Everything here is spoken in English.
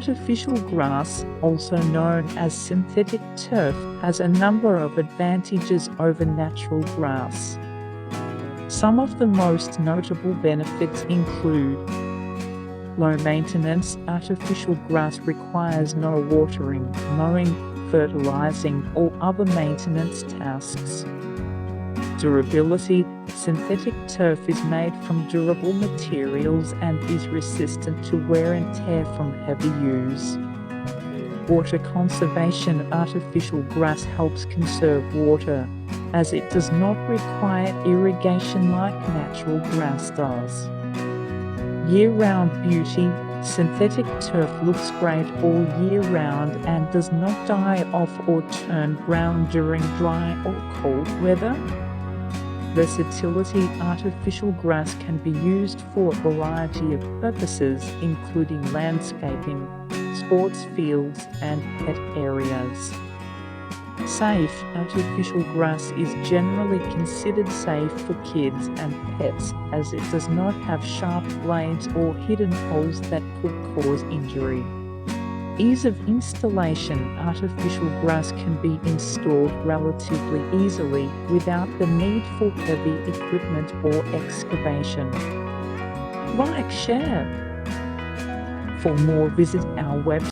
Artificial grass, also known as synthetic turf, has a number of advantages over natural grass. Some of the most notable benefits include low maintenance. Artificial grass requires no watering, mowing, fertilizing, or other maintenance tasks. Durability. Synthetic turf is made from durable materials and is resistant to wear and tear from heavy use. Water conservation. Artificial grass helps conserve water, as it does not require irrigation like natural grass does. Year-round beauty. Synthetic turf looks great all year round and does not die off or turn brown during dry or cold weather. Versatility. Artificial grass can be used for a variety of purposes, including landscaping, sports fields, and pet areas. Safe. Artificial grass is generally considered safe for kids and pets, as it does not have sharp blades or hidden holes that could cause injury. Ease of installation. Artificial grass can be installed relatively easily without the need for heavy equipment or excavation. Like, share. For more, visit our website.